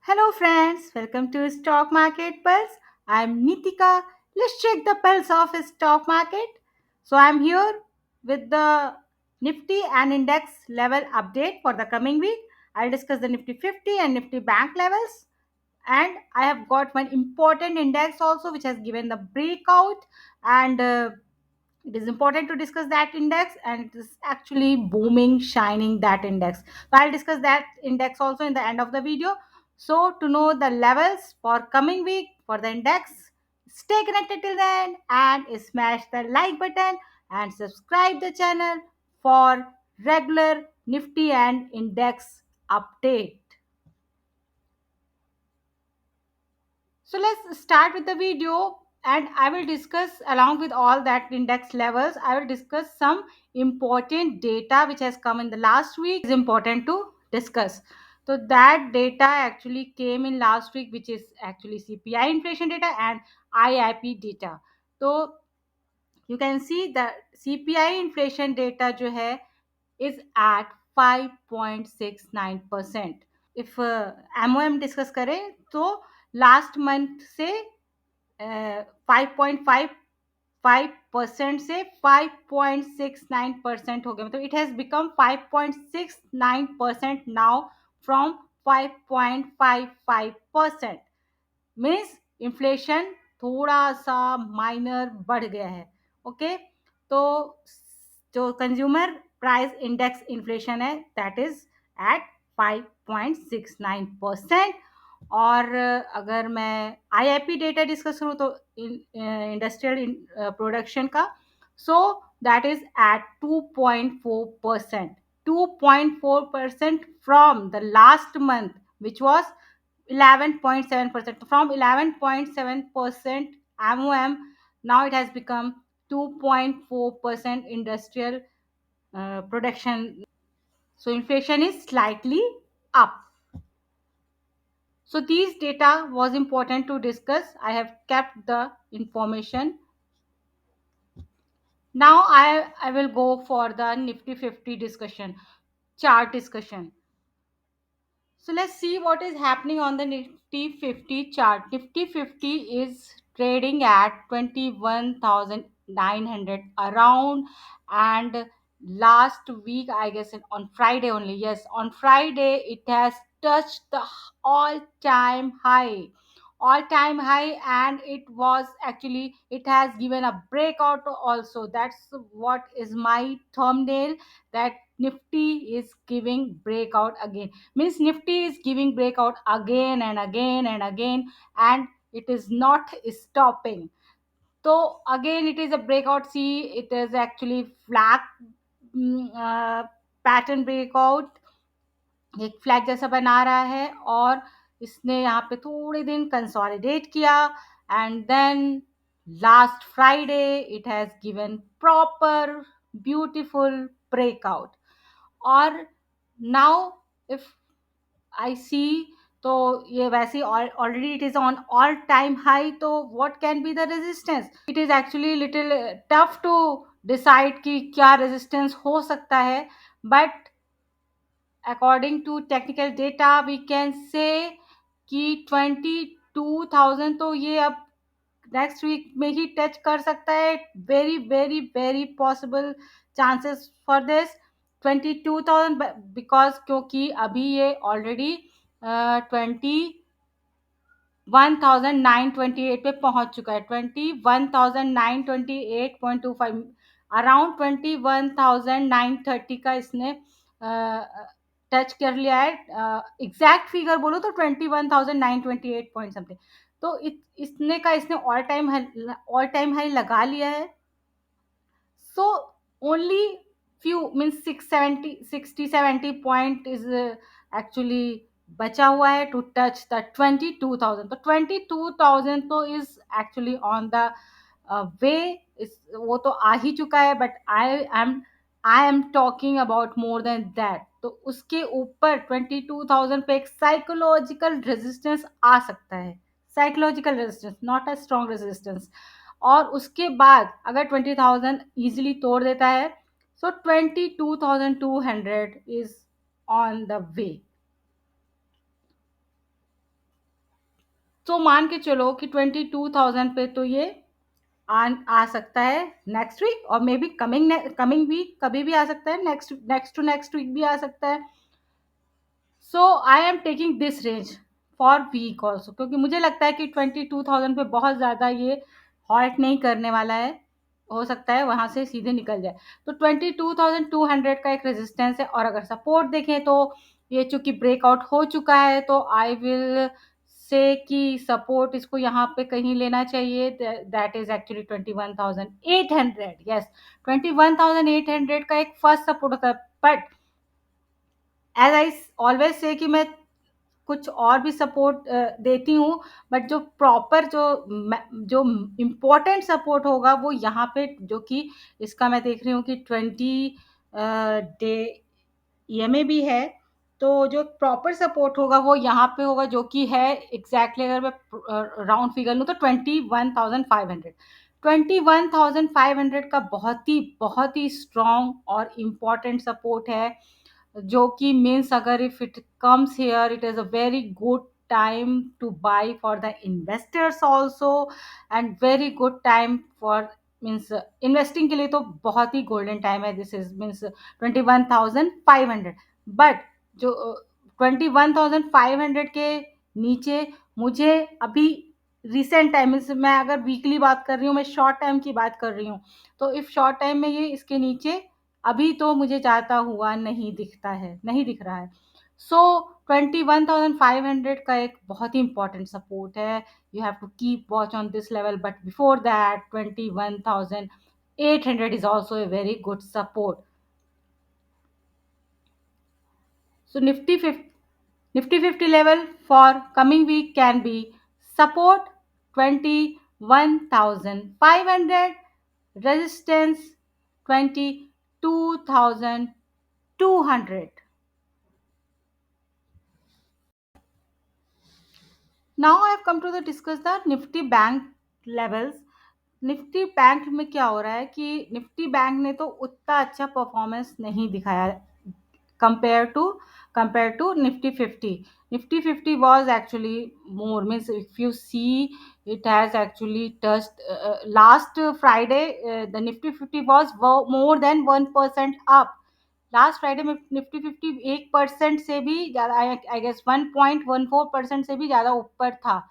Hello, friends. Welcome to Stock Market Pulse. I'm Nitika. Let's check the pulse of a stock market. So, I'm here with the Nifty and Index level update for the coming week. I'll discuss the Nifty 50 and Nifty Bank levels. And I have got one important index also, which has given the breakout and it is important to discuss that index, and it is actually booming shining that index. So I'll discuss that index also in the end of the video. So to know the levels for coming week for the index, stay connected till then and smash the like button and subscribe the channel for regular Nifty and index update. So let's start with the video, and I will discuss along with all that index levels. I will discuss some important data which has come in the last week. Is important to discuss. So that data actually came in last week, which is actually CPI inflation data and IIP data. So you can see that CPI inflation data जो है is at 5.69%. If MOM discuss करें तो last month से 5.55% से 5.69% हो गया, मतलब it has become 5.69% now from 5.55%. Means inflation थोड़ा सा माइनर बढ़ गया है. ओके, तो जो कंज्यूमर प्राइस इंडेक्स इन्फ्लेशन है दैट इज एट 5.69%. और अगर मैं आईआईपी डेटा डिस्कस करूँ तो इंडस्ट्रियल प्रोडक्शन का, so that is at 2.4%. 2.4% from the last month which was 11.7%. From 11.7% MOM, now it has become 2.4% industrial production. So inflation is slightly up. So these data was important to discuss. I have kept the information. Now I will go for the Nifty 50 discussion, chart discussion. So let's see what is happening on the Nifty 50 chart. Nifty 50 is trading at 21,900 around, and last week, I guess on Friday only, yes, on Friday it has touched the all time high, and it was actually, it has given a breakout also. That's what is my thumbnail, that Nifty is giving breakout again. Means Nifty is giving breakout again and again and again, and it is not stopping. So again it is a breakout. See, it is actually flag pattern breakout, एक flag जैसा बना रहा है, और इसने यहाँ पे थोड़े दिन कंसोलिडेट किया, and then last Friday it has given proper beautiful breakout. और नाउ इफ आई सी, तो ये वैसे already it is on all time high, तो what can be the resistance? It is actually little tough to decide कि क्या resistance हो सकता है, but according to technical data we can say कि 22,000 तो ये अब नेक्स्ट वीक में ही टच कर सकता है. Very very very possible chances for this 22,000, because क्योंकि अभी ये ऑलरेडी 21,928 पे पहुंच चुका है. 21,928.25, अराउंड 21,930 का इसने टच कर लिया है. एग्जैक्ट फिगर बोलो तो 21,928 पॉइंट समथिंग. तो इसने का इसने ऑल टाइम हाई लगा लिया है. So only few, means 60-70 point is actually बचा हुआ है to touch the 22,000. तो 22,000 तो is actually on the way, वो तो आ ही चुका है, but I am talking about more than that. तो उसके ऊपर 22,000 पे एक साइकोलॉजिकल रेजिस्टेंस आ सकता है. Psychological resistance, not a strong resistance. और उसके बाद अगर 20,000 इजीली तोड़ देता है, सो 22,200 इज ऑन द वे. तो मान के चलो कि 22,000 पे तो ये आ सकता है नेक्स्ट वीक, और मे बी कमिंग वीक कभी भी आ सकता है, नेक्स्ट टू नेक्स्ट वीक भी आ सकता है। So I am taking this range for week also, क्योंकि मुझे लगता है कि 22,000 पे बहुत ज़्यादा ये हॉल्ट नहीं करने वाला है, हो सकता है वहां से सीधे निकल जाए। तो 22,200 का एक रेजिस्टेंस है, और अगर सपोर्ट देखें तो ये चूंकि ब्रेकआउट हो चुका है, तो आई विल से कि सपोर्ट इसको यहाँ पे कहीं लेना चाहिए, दैट इज एक्चुअली 21,800। यस, 21,800 का एक फर्स्ट सपोर्ट होता है, but as I always say कि मैं कुछ और भी सपोर्ट देती हूँ, बट जो प्रॉपर जो इम्पोर्टेंट सपोर्ट होगा वो यहाँ पे, जो कि इसका मैं देख रही हूँ कि 20 डे ईएमए भी है। तो जो प्रॉपर सपोर्ट होगा वो यहाँ पे होगा, जो कि है एग्जैक्टली, अगर मैं राउंड फिगर लूँ तो 21,500। 21,500 का बहुत ही स्ट्रॉन्ग और इम्पॉर्टेंट सपोर्ट है, जो कि मीन्स अगर if it comes here, it is a very good time to buy for the investors also, and very good time for means investing के लिए तो बहुत ही गोल्डन टाइम है। This is means 21,500। बट जो 21,500 के नीचे मुझे अभी रिसेंट टाइम से, मैं अगर वीकली बात कर रही हूँ, मैं शॉर्ट टाइम की बात कर रही हूँ, तो इफ शॉर्ट टाइम में ये इसके नीचे अभी तो मुझे जाता हुआ नहीं दिख रहा है। सो 21,500 का एक बहुत ही इंपॉर्टेंट सपोर्ट है, you have to keep watch on this level, but before that 21,800 is also a very good support. So Nifty 50 level for coming week can be support 21,500, resistance 22,200. Now I have come to the discuss the Nifty Bank levels. Nifty bank में क्या हो रहा है कि Nifty bank ने तो उतना अच्छा परफॉर्मेंस नहीं दिखाया compared to compared to Nifty 50. Nifty 50 was actually more, means if you see, it has actually touched last Friday, the Nifty 50 was more than 1% up. Last Friday में निफ्टी 50 1% से भी ज़्यादा, आई गेस 1.14% से भी ज़्यादा ऊपर था,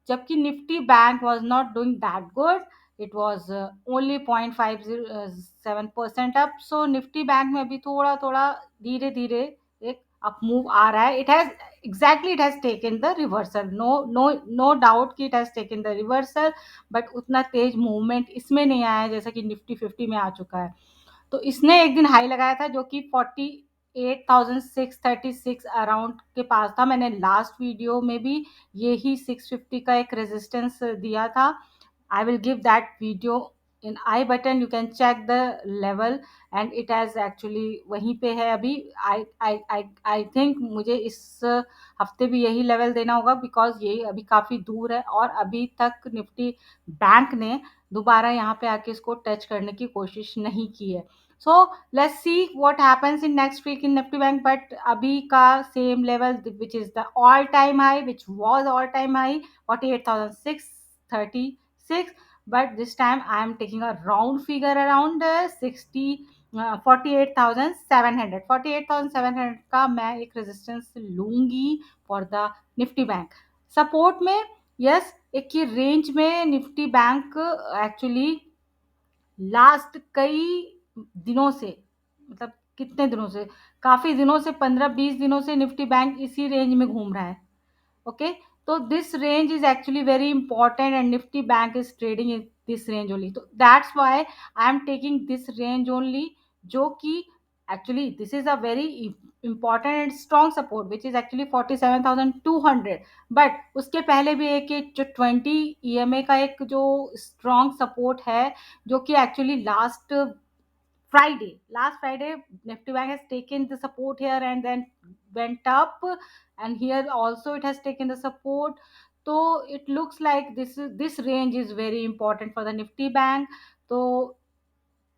जबकि Nifty bank was not doing that good, it was only 0.57% up. So Nifty bank में अभी थोड़ा थोड़ा धीरे धीरे एक अप मूव आ रहा है। It has taken the reversal, no doubt कि it has taken the reversal, but उतना तेज मूवमेंट इसमें नहीं आया जैसा कि निफ्टी 50 में आ चुका है। तो इसने एक दिन हाई लगाया था, जो कि 48,636 अराउंड के पास था। मैंने लास्ट वीडियो में भी यही 650 का एक रेजिस्टेंस दिया था। I will give that video in I button, you can check the level, and it has actually वहीं पे है अभी। I think मुझे इस हफ्ते भी यही लेवल देना होगा, बिकॉज यही अभी काफ़ी दूर है, और अभी तक निफ्टी बैंक ने दोबारा यहाँ पे आके इसको टच करने की कोशिश नहीं की है। So let's see what happens in next week in Nifty bank, but अभी का same level which is the all time high, which was all time high 48,636, but this time I am taking a round figure around 48,700 का मैं एक resistance लूंगी for the Nifty bank. Support में yes, एक ही range में Nifty bank actually last कई दिनों से, मतलब कितने दिनों से, काफी दिनों से, 15-20 दिनों से निफ्टी बैंक इसी रेंज में घूम रहा है। ओके, तो this range is actually very important, and Nifty bank is trading in this range only, तो that's why I am taking this range only, जो कि actually this is a very important and strong support which is actually 47,200, but उसके पहले भी एक जो 20 EMA का एक जो स्ट्रॉन्ग सपोर्ट है, जो कि actually last Friday Nifty Bank has taken the support here and then went up, and here also it has taken the support. So it looks like this range is very important for the Nifty Bank. तो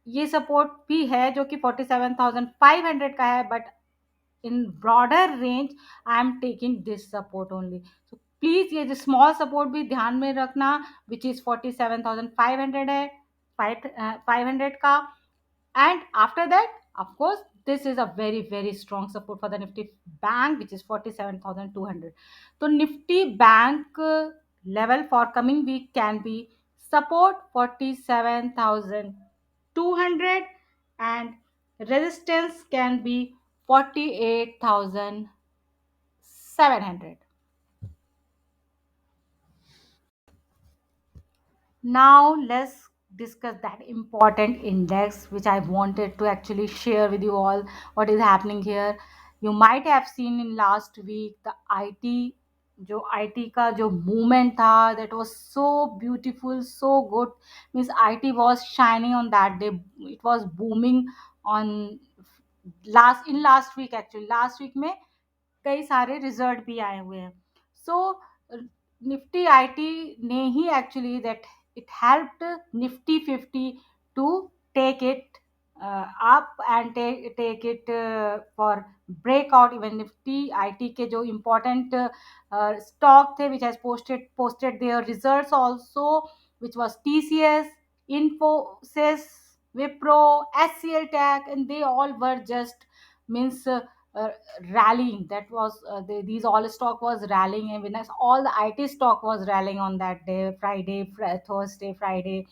ये support भी है जो कि 47,500 का है, but in broader range I am taking this support only. So please ये जो स्मॉल सपोर्ट भी ध्यान में रखना, विच इज 47,500 है, 500 का. And after that, of course, this is a very very strong support for the Nifty Bank, which is 47,200. So Nifty Bank level for coming week can be support 47,200 and resistance can be 48,700. Now let's discuss that important index which I wanted to actually share with you all what is happening here. You might have seen in last week the IT, जो IT का जो movement था, that was so beautiful, so good. Means IT was shining on that day. It was booming on last week, actually last week में कई सारे result भी आए हुए हैं. सो निफ्टी आईटी ने ही actually that it helped Nifty 50 to take it up and take it for breakout. Even Nifty IT के जो इम्पोर्टेंट स्टॉक थे which has posted their results also, which was TCS, Infosys, Wipro, HCL Tech, and they all were just means uh, rallying. That was these all stock was rallying, and when all the IT stock was rallying on that day, Thursday, Friday.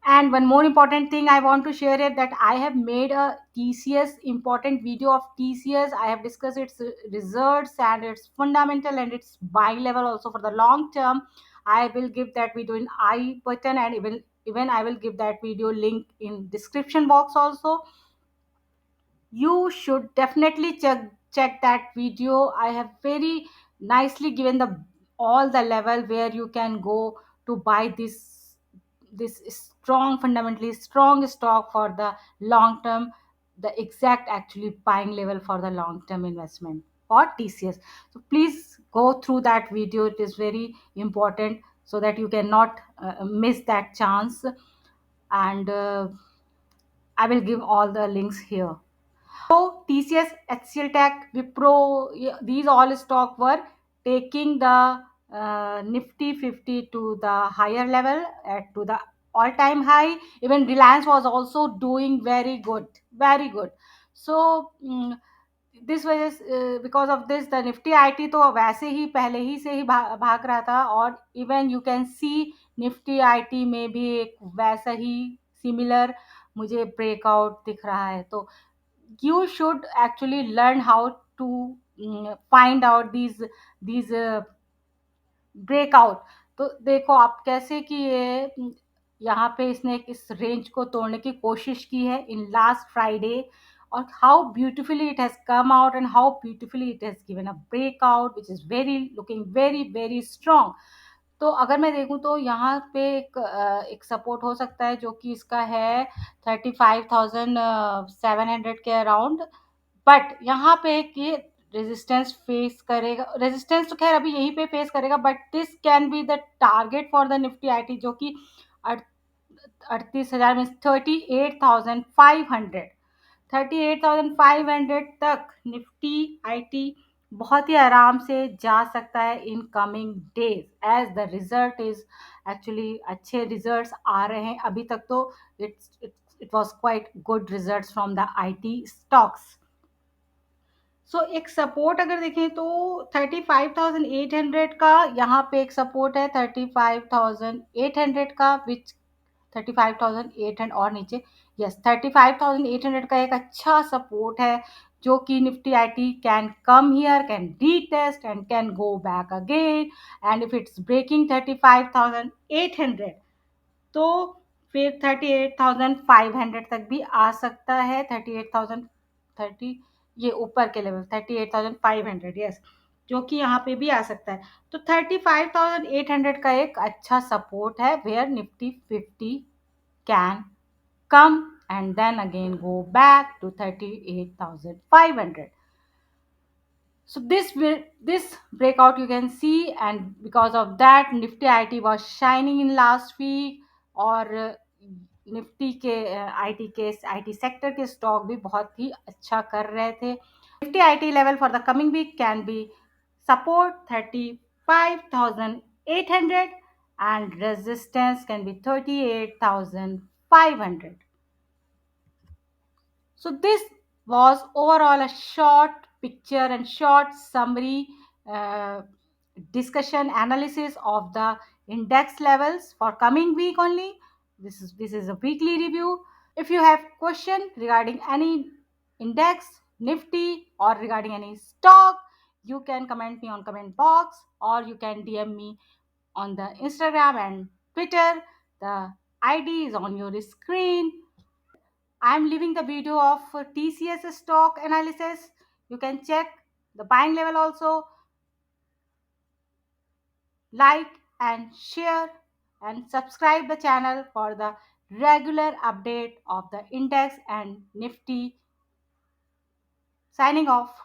And one more important thing I want to share is that I have made a TCS important video of TCS. I have discussed its results and its fundamental and its buy level also for the long term. I will give that video in I button, and even I will give that video link in description box also. You should definitely check that video. I have very nicely given the all the level where you can go to buy this strong, fundamentally strong stock for the long term, the exact actually buying level for the long term investment for TCS. So please go through that video, it is very important so that you cannot miss that chance. And I will give all the links here. So TCS, HCL Tech, Wipro, these all stock were taking the Nifty 50 to the higher level, to the all-time high. Even Reliance was also doing very good, very good. So this was because of this the Nifty IT तो वैसे ही पहले ही से ही भाग रहा था, और even you can see Nifty IT में भी एक वैसा ही सिमिलर मुझे ब्रेकआउट दिख रहा है. तो you should actually learn how to find out these breakout. तो देखो आप कैसे कि ये यहाँ पे इसने इस रेंज को तोड़ने की कोशिश की है इन लास्ट फ्राइडे, और how beautifully it has come out and how beautifully it has given a breakout which is very looking very very strong. तो अगर मैं देखूं तो यहाँ पे एक सपोर्ट हो सकता है जो कि इसका है 35,700 के अराउंड. बट यहाँ पे एक ये रेजिस्टेंस फेस करेगा, रेजिस्टेंस तो खैर अभी यहीं पे फेस करेगा, but this can be the target for the Nifty IT जो कि 38,000 मीन 38,500, 38,500 तक निफ्टी आईटी बहुत ही आराम से जा सकता है in coming days, as the result is actually अच्छे रिजल्ट्स आ रहे हैं अभी तक. तो it was quite good results from the IT stocks. So एक सपोर्ट अगर देखें तो 35,800 का यहाँ पे एक सपोर्ट है, 35,800 का, विच 35,800 और नीचे, यस 35,800 का एक अच्छा सपोर्ट है जो कि Nifty IT can come here, can retest and can go back again. And if it's breaking 35,800 तो फिर 38,500 तक भी आ सकता है. 38,030 ये ऊपर के लेवल 38,500, यस, जो कि यहाँ पे भी आ सकता है. तो 35,800 का एक अच्छा सपोर्ट है where Nifty 50 can come and then again go back to 38,500. So this breakout you can see, and because of that Nifty IT was shining in last week. और निफ्टी के आईटी सेक्टर के स्टॉक भी बहुत ही अच्छा कर रहे थे. Nifty IT level for the coming week can be support 35,800 and resistance can be 38,500. So this was overall a short picture and short summary uh, discussion analysis of the index levels for coming week only. This is a weekly review. If you have question regarding any index, nifty, or regarding any stock, you can comment me on comment box, or you can DM me on the Instagram and Twitter. The ID is on your screen. I'm leaving the video of TCS stock analysis. You can check the buying level also. Like and share and subscribe the channel for the regular update of the index and nifty. Signing off.